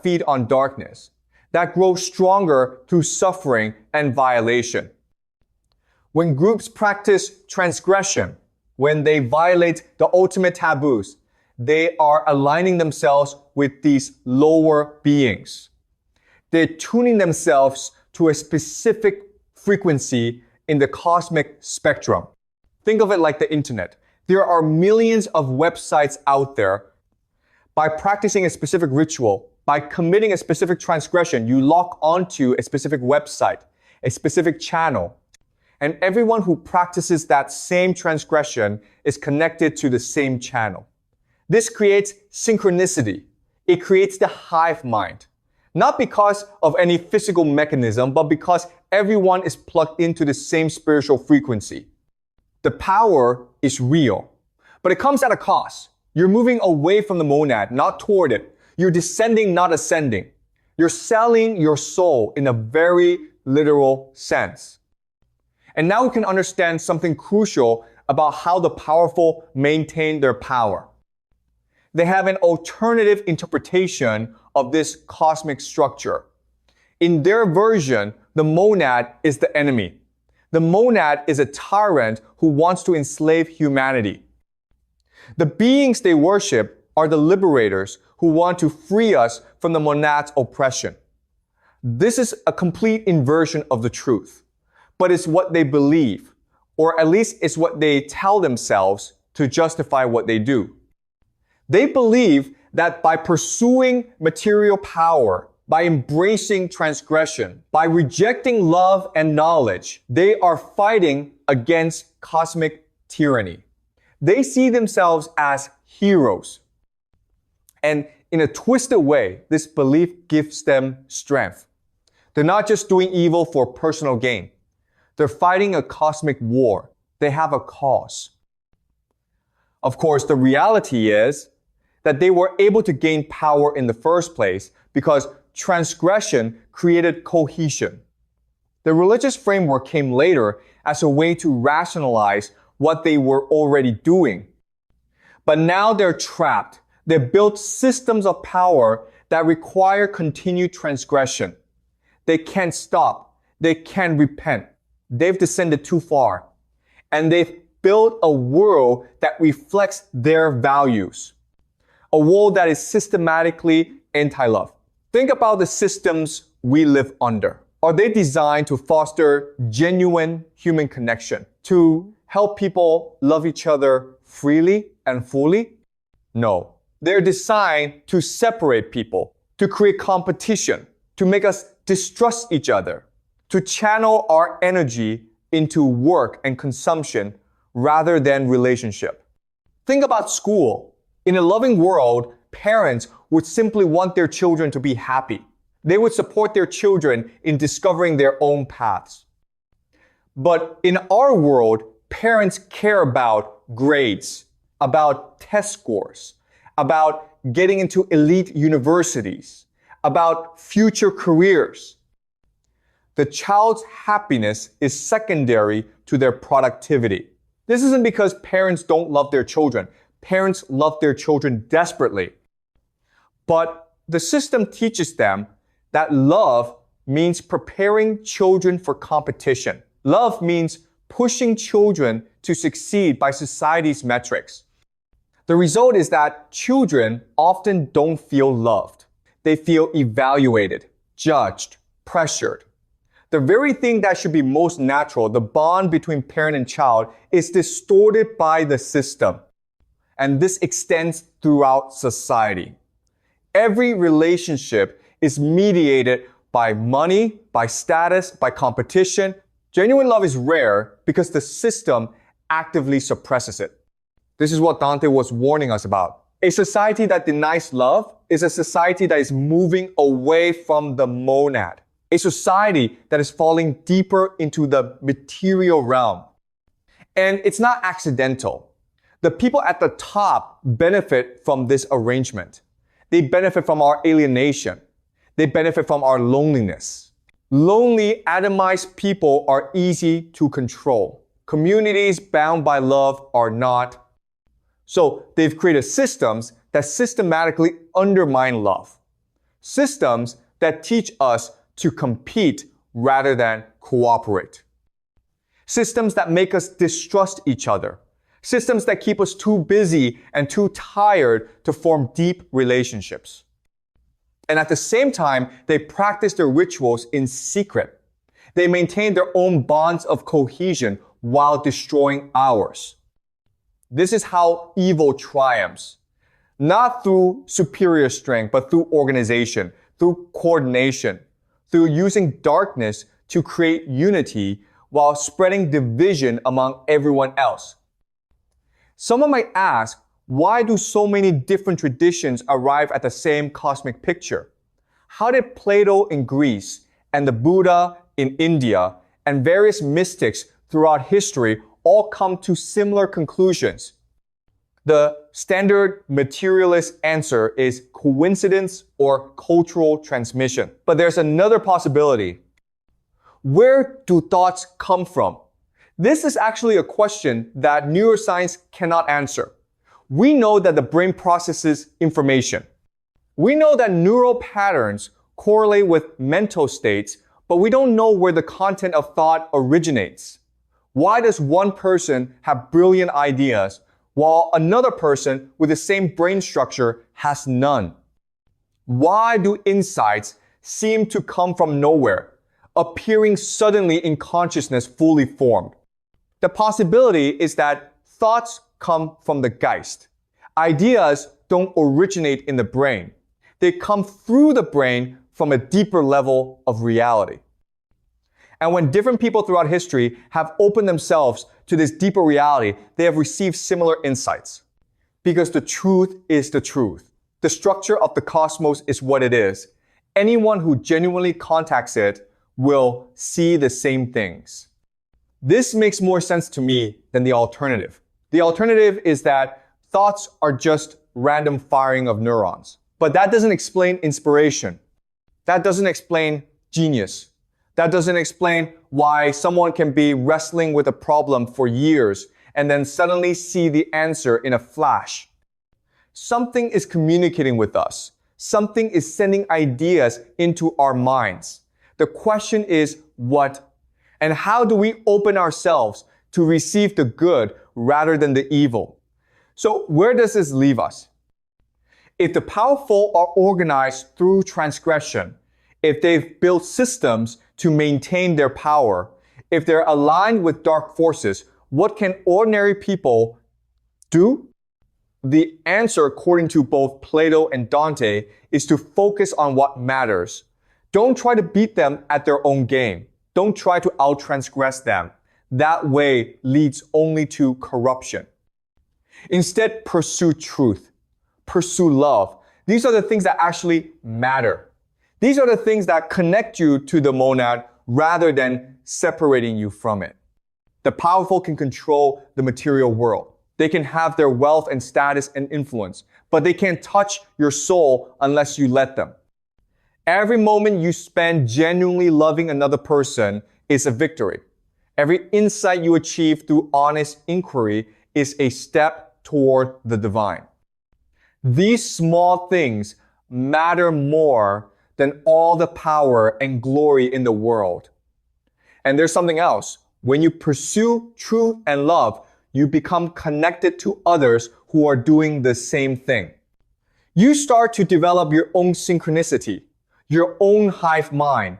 feed on darkness, that grow stronger through suffering and violation. When groups practice transgression, when they violate the ultimate taboos, they are aligning themselves with these lower beings. They're tuning themselves to a specific frequency in the cosmic spectrum. Think of it like the internet. There are millions of websites out there. By practicing a specific ritual, by committing a specific transgression, you lock onto a specific website, a specific channel. And everyone who practices that same transgression is connected to the same channel. This creates synchronicity. It creates the hive mind. Not because of any physical mechanism, but because everyone is plugged into the same spiritual frequency. The power is real, but it comes at a cost. You're moving away from the monad, not toward it. You're descending, not ascending. You're selling your soul in a very literal sense. And now we can understand something crucial about how the powerful maintain their power. They have an alternative interpretation of this cosmic structure. In their version, the monad is the enemy. The monad is a tyrant who wants to enslave humanity. The beings they worship are the liberators who want to free us from the monad's oppression. This is a complete inversion of the truth, but it's what they believe, or at least it's what they tell themselves to justify what they do. They believe that by pursuing material power, by embracing transgression, by rejecting love and knowledge, they are fighting against cosmic tyranny. They see themselves as heroes. And in a twisted way, this belief gives them strength. They're not just doing evil for personal gain. They're fighting a cosmic war. They have a cause. Of course, the reality is that they were able to gain power in the first place because transgression created cohesion. The religious framework came later as a way to rationalize what they were already doing. But now they're trapped. They built systems of power that require continued transgression. They can't stop. They can't repent. They've descended too far. And they've built a world that reflects their values. A world that is systematically anti-love. Think about the systems we live under. Are they designed to foster genuine human connection? To help people love each other freely and fully? No. They're designed to separate people, to create competition, to make us distrust each other, to channel our energy into work and consumption rather than relationship. Think about school. In a loving world, parents would simply want their children to be happy. They would support their children in discovering their own paths. But in our world, parents care about grades, about test scores, about getting into elite universities, about future careers. The child's happiness is secondary to their productivity. This isn't because parents don't love their children. Parents love their children desperately. But the system teaches them that love means preparing children for competition. Love means pushing children to succeed by society's metrics. The result is that children often don't feel loved. They feel evaluated, judged, pressured. The very thing that should be most natural, the bond between parent and child, is distorted by the system. And this extends throughout society. Every relationship is mediated by money, by status, by competition. Genuine love is rare because the system actively suppresses it. This is what Dante was warning us about. A society that denies love is a society that is moving away from the monad. A society that is falling deeper into the material realm. And it's not accidental. The people at the top benefit from this arrangement. They benefit from our alienation. They benefit from our loneliness. Lonely, atomized people are easy to control. Communities bound by love are not. So they've created systems that systematically undermine love. Systems that teach us to compete rather than cooperate. Systems that make us distrust each other. Systems that keep us too busy and too tired to form deep relationships. And at the same time, they practice their rituals in secret. They maintain their own bonds of cohesion while destroying ours. This is how evil triumphs. Not through superior strength, but through organization, through coordination, through using darkness to create unity while spreading division among everyone else. Someone might ask, why do so many different traditions arrive at the same cosmic picture? How did Plato in Greece and the Buddha in India and various mystics throughout history all come to similar conclusions? The standard materialist answer is coincidence or cultural transmission. But there's another possibility. Where do thoughts come from? This is actually a question that neuroscience cannot answer. We know that the brain processes information. We know that neural patterns correlate with mental states, but we don't know where the content of thought originates. Why does one person have brilliant ideas while another person with the same brain structure has none? Why do insights seem to come from nowhere, appearing suddenly in consciousness fully formed? The possibility is that thoughts come from the Geist. Ideas don't originate in the brain. They come through the brain from a deeper level of reality. And when different people throughout history have opened themselves to this deeper reality, they have received similar insights. Because the truth is the truth. The structure of the cosmos is what it is. Anyone who genuinely contacts it will see the same things. This makes more sense to me than the alternative. The alternative is that thoughts are just random firing of neurons. But that doesn't explain inspiration. That doesn't explain genius. That doesn't explain why someone can be wrestling with a problem for years and then suddenly see the answer in a flash. Something is communicating with us. Something is sending ideas into our minds. The question is what? And how do we open ourselves to receive the good rather than the evil? So where does this leave us? If the powerful are organized through transgression, if they've built systems to maintain their power, if they're aligned with dark forces, what can ordinary people do? The answer, according to both Plato and Dante, is to focus on what matters. Don't try to beat them at their own game. Don't try to out-transgress them. That way leads only to corruption. Instead, pursue truth. Pursue love. These are the things that actually matter. These are the things that connect you to the monad rather than separating you from it. The powerful can control the material world. They can have their wealth and status and influence, but they can't touch your soul unless you let them. Every moment you spend genuinely loving another person is a victory. Every insight you achieve through honest inquiry is a step toward the divine. These small things matter more than all the power and glory in the world. And there's something else. When you pursue truth and love, you become connected to others who are doing the same thing. You start to develop your own synchronicity, your own hive mind,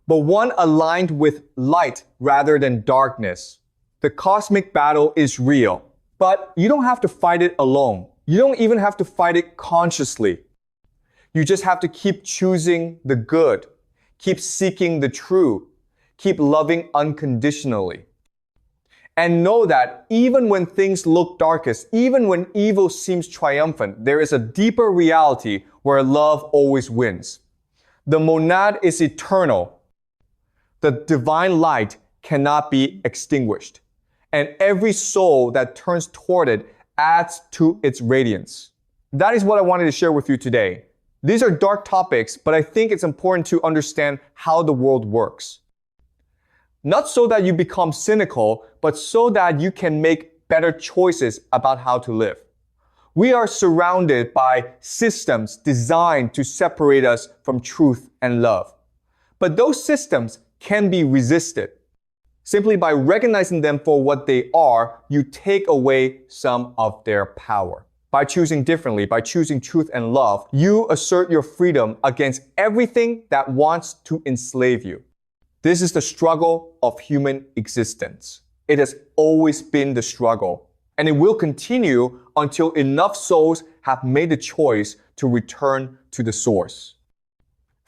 but one aligned with light rather than darkness. The cosmic battle is real, but you don't have to fight it alone. You don't even have to fight it consciously. You just have to keep choosing the good, keep seeking the true, keep loving unconditionally. And know that even when things look darkest, even when evil seems triumphant, there is a deeper reality where love always wins. The monad is eternal. The divine light cannot be extinguished. And every soul that turns toward it adds to its radiance. That is what I wanted to share with you today. These are dark topics, but I think it's important to understand how the world works. Not so that you become cynical, but so that you can make better choices about how to live. We are surrounded by systems designed to separate us from truth and love. But those systems can be resisted. Simply by recognizing them for what they are, you take away some of their power. By choosing differently, by choosing truth and love, you assert your freedom against everything that wants to enslave you. This is the struggle of human existence. It has always been the struggle, and it will continue until enough souls have made the choice to return to the source.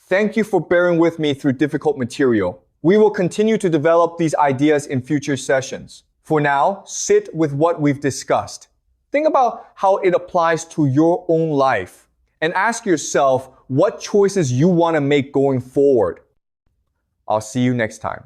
Thank you for bearing with me through difficult material. We will continue to develop these ideas in future sessions. For now, sit with what we've discussed. Think about how it applies to your own life and ask yourself what choices you want to make going forward. I'll see you next time.